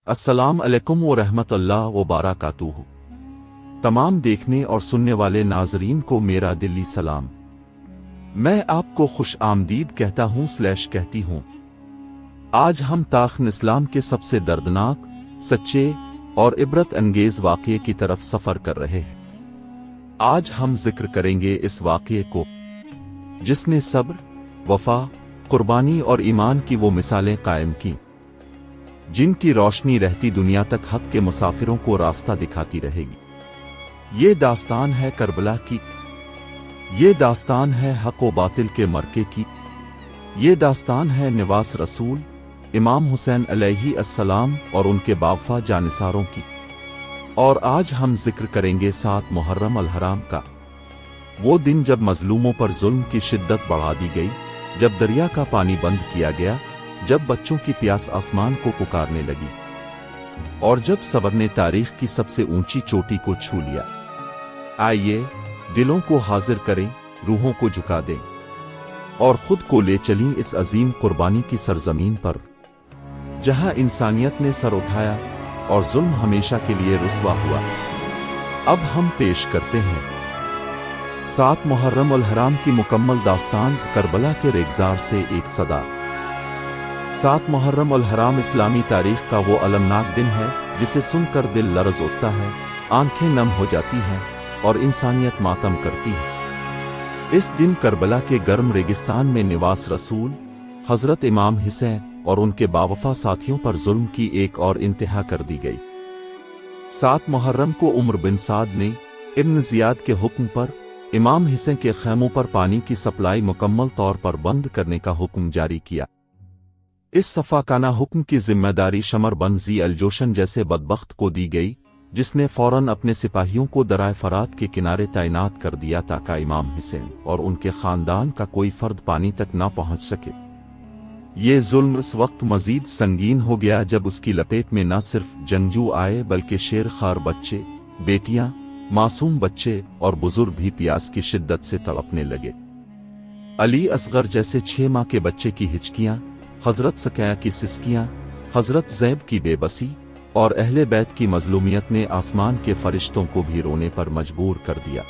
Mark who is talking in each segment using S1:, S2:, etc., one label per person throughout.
S1: अस्सलाम अलैकुम व रहमतुल्लाह व बारकातुहू। तमाम देखने और सुनने वाले नाजरीन को मेरा दिली सलाम। मैं आपको खुश आमदीद कहता हूँ कहती हूँ। आज हम तारीख़ इस्लाम के सबसे दर्दनाक, सच्चे और इबरत अंगेज वाक़ये की तरफ सफ़र कर रहे हैं। आज हम जिक्र करेंगे इस वाक़ये को जिसने सब्र, वफ़ा, कुर्बानी और ईमान की वो मिसालें कायम की जिनकी रोशनी रहती दुनिया तक हक के मुसाफिरों को रास्ता दिखाती रहेगी। ये दास्तान है करबला की, ये दास्तान है हक व बातिल के मरके की, ये दास्तान है निवास रसूल इमाम हुसैन अलैहि अस्सलाम और उनके बावफा जानिसारों की। और आज हम जिक्र करेंगे 7 मुहर्रम अल हराम का, वो दिन जब मजलूमों पर जुल्म की शिद्दत बढ़ा दी गई, जब दरिया का पानी बंद किया गया, जब बच्चों की प्यास आसमान को पुकारने लगी और जब सब्र ने तारीख की सबसे ऊंची चोटी को छू लिया। आइए दिलों को हाजिर करें, रूहों को झुका दें और खुद को ले चलीं इस अजीम कुर्बानी की सरजमीन पर जहां इंसानियत ने सर उठाया और जुल्म हमेशा के लिए रुस्वा हुआ। अब हम पेश करते हैं 7 मुहर्रम अल हराम की मुकम्मल दास्तान, करबला के रेगजार से एक सदा। 7 मुहर्रम अल हराम इस्लामी तारीख का वो अलमनाक दिन है जिसे सुनकर दिल लरज़ उठता है, आंखें नम हो जाती हैं और इंसानियत मातम करती है। इस दिन करबला के गर्म रेगिस्तान में निवास रसूल हजरत इमाम हुसैन और उनके बावफा साथियों पर जुल्म की एक और इंतहा कर दी गई। 7 मुहर्रम को उमर बिन साद ने इब्न जियाद के हुक्म पर इमाम हुसैन के खैमों पर पानी की सप्लाई मुकम्मल तौर पर बंद करने का हुक्म जारी किया। इस सफाकाना हुक्म की जिम्मेदारी शमर बन ज़ी अल जोशन जैसे बदबख्त को दी गई, जिसने फौरन अपने सिपाहियों को दराए फरात के किनारे तैनात कर दिया ताकि इमाम हुसैन और उनके खानदान का कोई फर्द पानी तक न पहुंच सके। ये जुल्म इस वक्त मजीद संगीन हो गया जब उसकी लपेट में न सिर्फ जंगजू आए बल्कि शेर खार बच्चे, बेटियां, मासूम बच्चे और बुजुर्ग भी प्यास की शिद्दत से तड़पने लगे। अली असगर जैसे 6 माह के बच्चे की हिचकियां, हजरत सकैया की सिसकियां, हजरत ज़ैब की बेबसी और अहले बैत की मजलूमियत ने आसमान के फरिश्तों को भी रोने पर मजबूर कर दिया।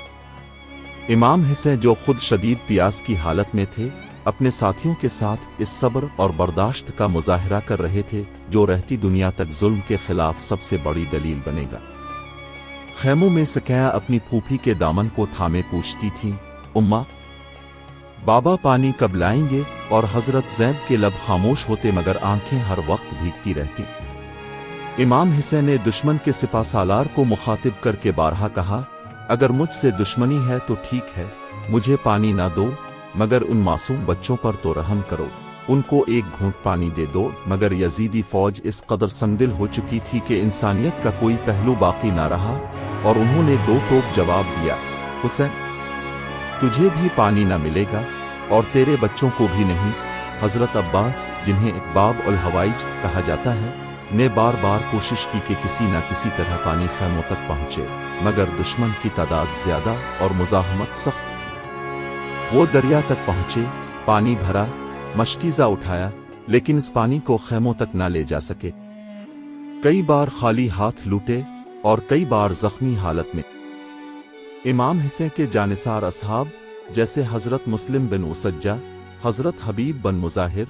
S1: इमाम हुसैन जो खुद शदीद प्यास की हालत में थे, अपने साथियों के साथ इस सब्र और बर्दाश्त का मुजाहिरा कर रहे थे जो रहती दुनिया तक जुल्म के खिलाफ सबसे बड़ी दलील बनेगा। खैमों में सकैया अपनी फूफी के दामन को थामे पूछती थीं, उम्मा बाबा पानी कब लाएंगे? और हजरत ज़ैब के लब खामोश होते मगर आंखें हर वक्त भीगती रहती। इमाम हुसैन ने दुश्मन के सिपा सालार को मुखातिब करके बारहा कहा, अगर मुझसे दुश्मनी है तो ठीक है, मुझे पानी ना दो, मगर उन मासूम बच्चों पर तो रहम करो, उनको एक घूंट पानी दे दो। मगर यजीदी फौज इस कदर संदिल हो चुकी थी कि इंसानियत का कोई पहलू बाकी ना रहा और उन्होंने 2 टोक जवाब दिया, हुसैन तुझे भी पानी न मिलेगा और तेरे बच्चों को भी नहीं। हजरत अब्बास, जिन्हें इकबाब उल हवाइज कहा जाता है, ने बार बार कोशिश की कि किसी न किसी तरह पानी खैमों तक पहुंचे, मगर दुश्मन की तादाद ज्यादा और मुजाहमत सख्त थी। वो दरिया तक पहुंचे, पानी भरा, मशकीजा उठाया, लेकिन इस पानी को खैमों तक न ले जा सके। कई बार खाली हाथ लूटे और कई बार जख्मी हालत में। इमाम हुसैन के जानिसार असहाब जैसे हजरत मुस्लिम बिन उसज्जा, हजरत हबीब बन मुजाहिर,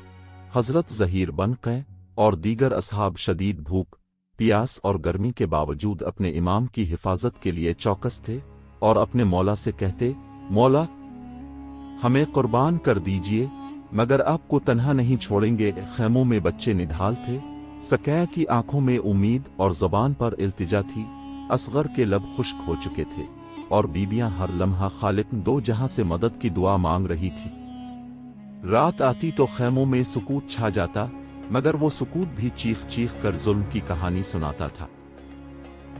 S1: हजरत जहीर बन कै और दीगर असहाब शदीद भूख, प्यास और गर्मी के बावजूद अपने इमाम की हिफाजत के लिए चौकस थे और अपने मौला से कहते, मौला हमें कुर्बान कर दीजिए, मगर आपको तन्हा नहीं छोड़ेंगे। खैमों में बच्चे निढाल थे, सकैया की आंखों में उम्मीद और ज़बान पर इल्तिजा थी, असगर के लब खुश्क हो चुके थे और बीबियां हर लम्हा खालिक दो जहां से मदद की दुआ मांग रही थी। रात आती तो खैमों में सुकूत छा जाता, मगर वो सुकूत भी चीख चीख कर जुल्म की कहानी सुनाता था।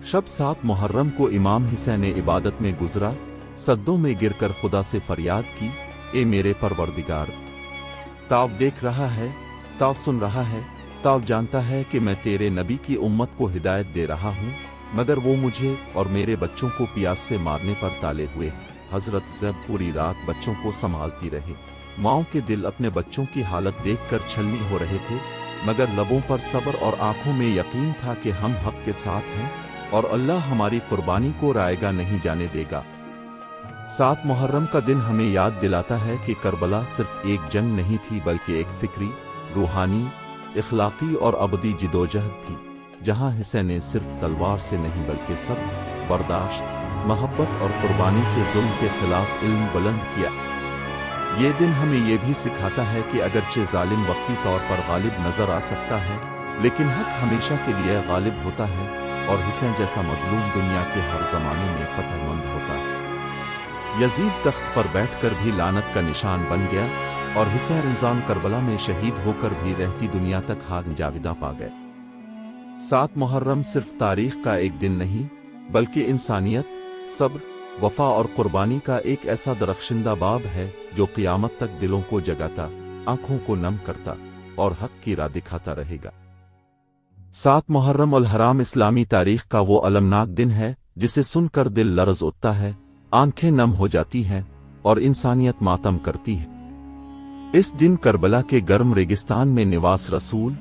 S1: शब 7 मुहर्रम को इमाम हुसैन ने इबादत में गुजरा, सद्दों में गिरकर खुदा से फरियाद की, ए मेरे परवरदिगार, ताव देख रहा है, ताव सुन रहा है, ताव जानता है कि मैं तेरे नबी की उम्मत को हिदायत दे रहा हूँ, मगर वो मुझे और मेरे बच्चों को प्यास से मारने पर ताले हुए। हजरत ज़ैब पूरी रात बच्चों को संभालती रही। माओं के दिल अपने बच्चों की हालत देखकर छलनी हो रहे थे, मगर लबों पर सब्र और आंखों में यकीन था कि हम हक के साथ हैं और अल्लाह हमारी कुर्बानी को रायगा नहीं जाने देगा। 7 मुहर्रम का दिन हमें याद दिलाता है कि करबला सिर्फ एक जंग नहीं थी बल्कि एक फिक्री, रूहानी, इखलाकी और अबदी जिदोजहद थी, जहां हुसैन ने सिर्फ तलवार से नहीं बल्कि सब्र, बर्दाश्त, मोहब्बत और कुर्बानी से जुल्म के खिलाफ इल्म बुलंद किया। ये दिन हमें ये भी सिखाता है कि अगरचे जालिम वक्ती तौर पर गालिब नजर आ सकता है, लेकिन हक हमेशा के लिए गालिब होता है और हुसैन जैसा मजलूम दुनिया के हर जमाने में फतहमंद होता है। यजीद तख्त पर बैठकर भी लानत का निशान बन गया और हुसैन इंसान करबला में शहीद होकर भी रहती दुनिया तक हाथ जाविदा पा गए। 7 मुहर्रम सिर्फ तारीख का एक दिन नहीं बल्कि इंसानियत, सब्र, वफा और कुर्बानी का एक ऐसा दरख्शिंदा बाब है जो क़यामत तक दिलों को जगाता, आंखों को नम करता और हक की राह दिखाता रहेगा। 7 मुहर्रम उल हराम इस्लामी तारीख का वो अलमनाक दिन है जिसे सुनकर दिल लर्ज़ उठता है, आंखें नम हो जाती हैं और इंसानियत मातम करती है। इस दिन करबला के गर्म रेगिस्तान में निवास रसूल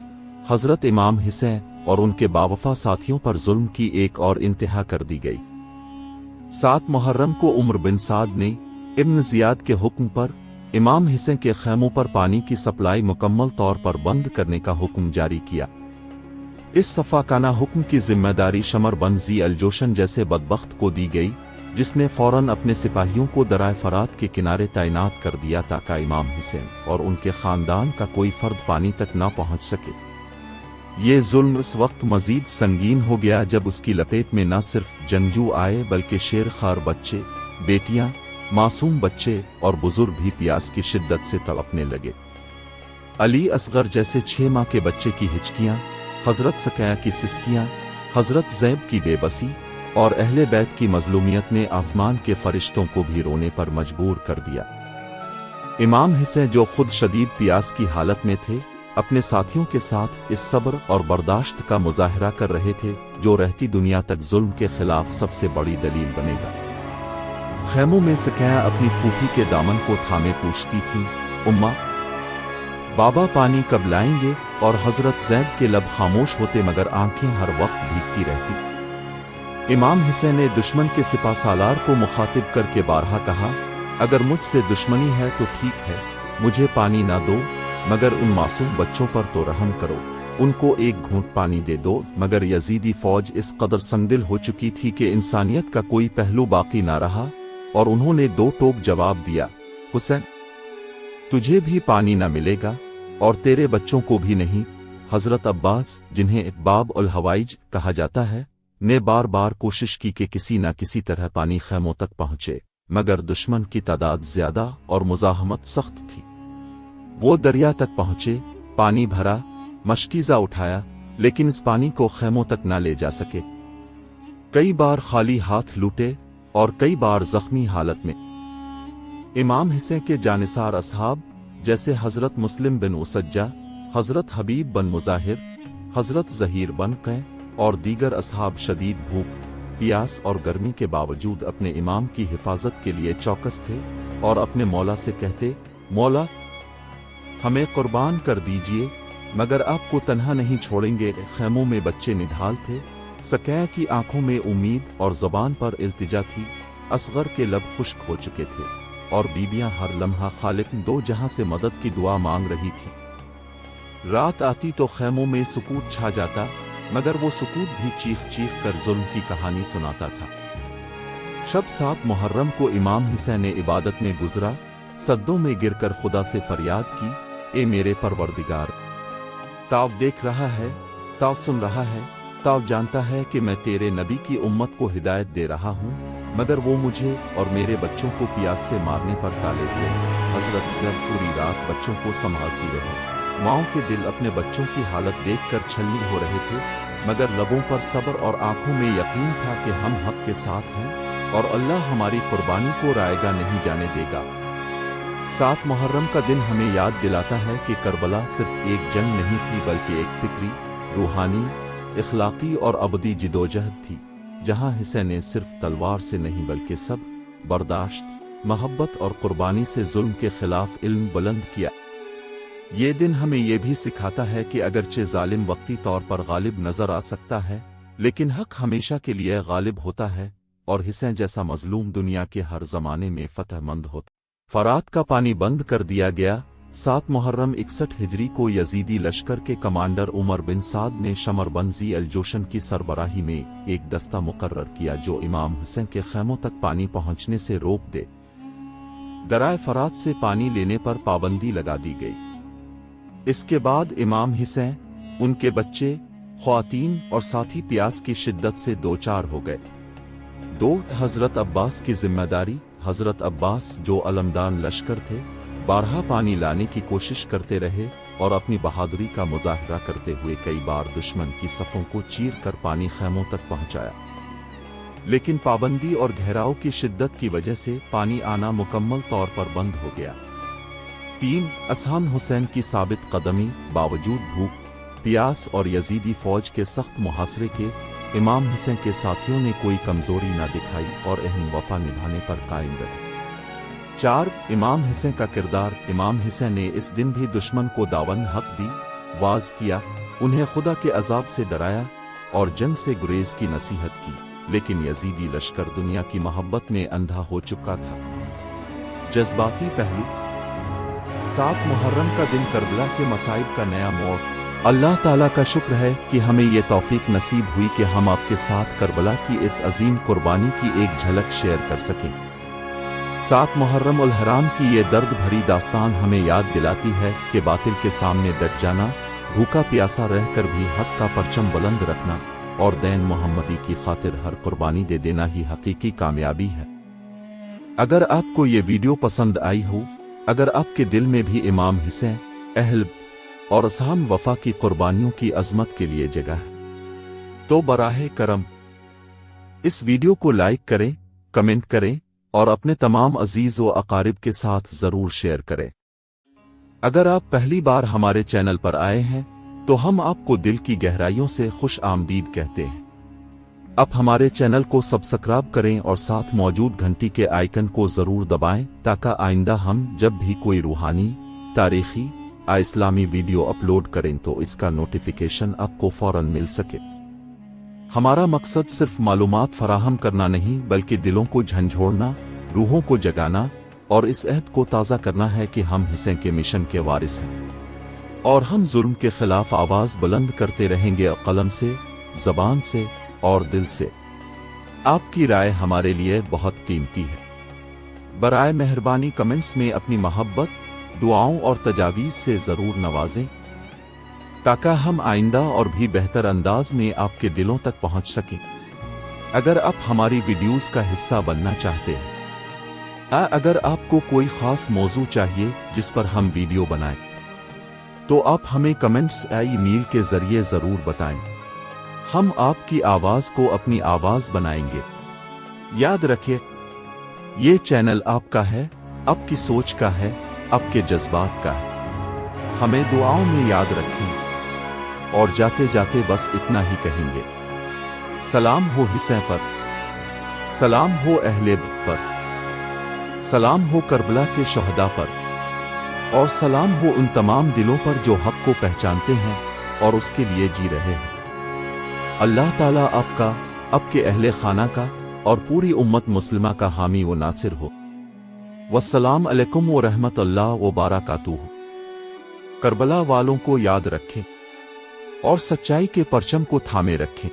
S1: हजरत इमाम हुसैन और उनके बावफा साथियों पर जुल्म की एक और इंतहा कर दी गई। 7 मुहर्रम को उमर बिन साद ने इब्न जियाद के हुक्म पर इमाम हुसैन के खैमों पर पानी की सप्लाई मुकम्मल तौर पर बंद करने का हुक्म जारी किया। इस सफाकाना हुक्म की जिम्मेदारी शमर बन जी अल जोशन जैसे बदबख्त को दी गई, जिसने फौरन अपने सिपाहियों को दराए फरात के किनारे तैनात कर दिया ताकि इमाम हुसैन और उनके खानदान का कोई फर्द पानी तक न पहुंच सके। ये जुल्म इस वक्त मजीद संगीन हो गया जब उसकी लपेट में न सिर्फ जंगजू आए बल्कि शेर खार बच्चे, बेटियां, मासूम बच्चे और बुजुर्ग भी प्यास की शिद्दत से तड़पने लगे। अली असगर जैसे 6 माह के बच्चे की हिचकियां, हजरत सकैया की सिसकियां, हजरत ज़ैब की बेबसी और अहले बैत की मजलूमियत ने आसमान के फरिश्तों को भी रोने पर मजबूर कर दिया। इमाम हुसैन जो खुद शदीद प्यास की हालत में थे, अपने साथियों के साथ इस सब्र और बर्दाश्त का मुजाहरा कर रहे थे जो रहती दुनिया तक जुल्म के खिलाफ सबसे बड़ी दलील बनेगा। खैमों में सकैया अपनी फूफी के दामन को थामे पूछती थीं, उम्मा, बाबा पानी कब लाएंगे? और हजरत ज़ैब के लब खामोश होते मगर आंखें हर वक्त भीगती रहती। इमाम हुसैन ने दुश्मन के सिपा सालार को मुखातिब करके बारहा कहा, अगर मुझसे दुश्मनी है तो ठीक है, मुझे पानी ना दो, मगर उन मासूम बच्चों पर तो रहम करो, उनको एक घूंट पानी दे दो। मगर यजीदी फौज इस कदर संगदिल हो चुकी थी कि इंसानियत का कोई पहलू बाकी ना रहा और उन्होंने 2 टोक जवाब दिया, हुसैन, तुझे भी पानी ना मिलेगा और तेरे बच्चों को भी नहीं। हजरत अब्बास, जिन्हें बाब उल हवाइज कहा जाता है, ने बार बार कोशिश की कि किसी न किसी तरह पानी खैमों तक पहुंचे, मगर दुश्मन की तादाद ज्यादा और मुजाहमत सख्त थी। वो दरिया तक पहुंचे, पानी भरा, मशकीजा उठाया, लेकिन इस पानी को खैमों तक न ले जा सके। कई बार खाली हाथ लूटे और कई बार जख्मी हालत में। इमाम हुसैन के जानिसार असहाब जैसे हजरत मुस्लिम बिन उसज्जा, हजरत हबीब बन मुजाहिर, हजरत जहीर बन कै और दीगर असहाब शदीद भूख, प्यास और गर्मी के बावजूद अपने इमाम की हिफाजत के लिए चौकस थे और अपने मौला से कहते, मौला, हमें कुर्बान कर दीजिए, मगर आपको तन्हा नहीं छोड़ेंगे। खैमों में बच्चे निढाल थे, सकैया की आंखों में उम्मीद और ज़बान पर इल्तिजा थी, असगर के लब खुश्क हो चुके थे और बीबियां हर लम्हा खालिक दो जहां से मदद की दुआ मांग रही थी। रात आती तो खैमों में सुकूत छा जाता, मगर वो सुकूत भी चीख चीख कर जुल्म की कहानी सुनाता था। शब 7 मुहर्रम को इमाम हुसैन ने इबादत में गुजरा, सद्दों में गिरकर खुदा से फरियाद की, ए मेरे परवरदिगार, ताव देख रहा है, ताव सुन रहा है, ताव जानता है कि मैं तेरे नबी की उम्मत को हिदायत दे रहा हूँ, मगर वो मुझे और मेरे बच्चों को प्यास से मारने पर ताले हुए। हजरत ज़ैब पूरी रात बच्चों को संभालती रही। माओं के दिल अपने बच्चों की हालत देखकर छलनी हो रहे थे, मगर लबों पर सब्र और आंखों में यकीन था कि हम हक के साथ हैं और अल्लाह हमारी कुर्बानी को रायगा नहीं जाने देगा। 7 मुहर्रम का दिन हमें याद दिलाता है कि करबला सिर्फ एक जंग नहीं थी बल्कि एक फिक्री, रूहानी, इखलाकी और अबदी जिदोजहद थी, जहां हुसैन ने सिर्फ तलवार से नहीं बल्कि सब्र, बर्दाश्त, मोहब्बत और कुर्बानी से जुल्म के खिलाफ इल्म बुलंद किया। یہ دن ہمیں یہ بھی سکھاتا ہے کہ اگرچہ ظالم وقتی طور پر غالب نظر آ سکتا ہے، لیکن حق ہمیشہ کے لیے غالب ہوتا ہے، اور حسین جیسا مظلوم دنیا کے ہر زمانے میں فتح مند ہوتا۔ فرات کا پانی بند کر دیا گیا۔ 7 محرم 61 ہجری کو یزیدی لشکر کے کمانڈر عمر بن سعد نے شمر بن ذی الجوشن کی سربراہی میں ایک دستہ مقرر کیا جو امام حسین کے خیموں تک پانی پہنچنے سے روک دے۔ درائے فرات سے پانی لینے پر پابندی لگا دی گئی۔ اس کے بعد امام حسین، ان کے بچے، خواتین اور ساتھی پیاس کی شدت سے دوچار ہو گئے۔ حضرت عباس کی ذمہ داری۔ حضرت عباس جو علمدان لشکر تھے، بارہا پانی لانے کی کوشش کرتے رہے اور اپنی بہادری کا مظاہرہ کرتے ہوئے کئی بار دشمن کی صفوں کو چیر کر پانی خیموں تک پہنچایا، لیکن پابندی اور گھیراؤ کی شدت کی وجہ سے پانی آنا مکمل طور پر بند ہو گیا۔ 3 اسحام حسین کی ثابت قدمی۔ باوجود بھوک، پیاس اور یزیدی فوج کے سخت محاصرے کے، امام حسین کے ساتھیوں نے کوئی کمزوری نہ دکھائی اور اہم وفا نبھانے پر قائم رہے۔ 4 امام حسین کا کردار۔ امام حسین نے اس دن بھی دشمن کو داون حق دی، واز کیا، انہیں خدا کے عذاب سے ڈرایا اور جنگ سے گریز کی نصیحت کی، لیکن یزیدی لشکر دنیا کی محبت میں اندھا ہو چکا تھا۔ جذباتی پہلو۔ 7 محرم کا دن کربلا کے مصائب کا نیا موڑ۔ اللہ تعالیٰ کا شکر ہے کہ ہمیں یہ توفیق نصیب ہوئی کہ ہم آپ کے ساتھ کربلا کی اس عظیم قربانی کی ایک جھلک شیئر کر سکیں۔ 7 محرم الحرام کی یہ درد بھری داستان ہمیں یاد دلاتی ہے کہ باطل کے سامنے ڈٹ جانا، بھوکا پیاسا رہ کر بھی حق کا پرچم بلند رکھنا اور دین محمدی کی خاطر ہر قربانی دے دینا ہی حقیقی کامیابی ہے۔ اگر آپ کو یہ ویڈیو پسند آئی ہو، اگر آپ کے دل میں بھی امام حسین، اہل اور اسحام وفا کی قربانیوں کی عظمت کے لیے جگہ ہے، تو براہ کرم اس ویڈیو کو لائک کریں، کمنٹ کریں اور اپنے تمام عزیز و اقارب کے ساتھ ضرور شیئر کریں۔ اگر آپ پہلی بار ہمارے چینل پر آئے ہیں تو ہم آپ کو دل کی گہرائیوں سے خوش آمدید کہتے ہیں۔ اب ہمارے چینل کو سبسکرائب کریں اور ساتھ موجود گھنٹی کے آئیکن کو ضرور دبائیں تاکہ آئندہ ہم جب بھی کوئی روحانی، تاریخی، اسلامی ویڈیو اپلوڈ کریں تو اس کا نوٹیفیکیشن آپ کو فوراً مل سکے۔ ہمارا مقصد صرف معلومات فراہم کرنا نہیں بلکہ دلوں کو جھنجھوڑنا، روحوں کو جگانا اور اس عہد کو تازہ کرنا ہے کہ ہم حسین کے مشن کے وارث ہیں اور ہم ظلم کے خلاف آواز بلند کرتے رہیں گے، قلم سے، زبان سے اور دل سے۔ آپ کی رائے ہمارے لیے بہت قیمتی ہے۔ برائے مہربانی کمنٹس میں اپنی محبت، دعاؤں اور تجاویز سے ضرور نوازیں تاکہ ہم آئندہ اور بھی بہتر انداز میں آپ کے دلوں تک پہنچ سکیں۔ اگر آپ ہماری ویڈیوز کا حصہ بننا چاہتے ہیں، اگر آپ کو کوئی خاص موضوع چاہیے جس پر ہم ویڈیو بنائیں، تو آپ ہمیں کمنٹس ای میل کے ذریعے ضرور بتائیں۔ ہم آپ کی آواز کو اپنی آواز بنائیں گے۔ یاد رکھیں، یہ چینل آپ کا ہے، آپ کی سوچ کا ہے، آپ کے جذبات کا ہے۔ ہمیں دعاؤں میں یاد رکھیں اور جاتے جاتے بس اتنا ہی کہیں گے، سلام ہو حسین پر، سلام ہو اہل بیت پر، سلام ہو کربلا کے شہداء پر، اور سلام ہو ان تمام دلوں پر جو حق کو پہچانتے ہیں اور اس کے لیے جی رہے ہیں۔ اللہ تعالیٰ آپ کا، آپ کے اہل خانہ کا اور پوری امت مسلمہ کا حامی و ناصر ہو۔ والسلام علیکم ورحمۃ اللہ وبرکاتہ۔ کربلا والوں کو یاد رکھیں اور سچائی کے پرچم کو تھامے رکھیں۔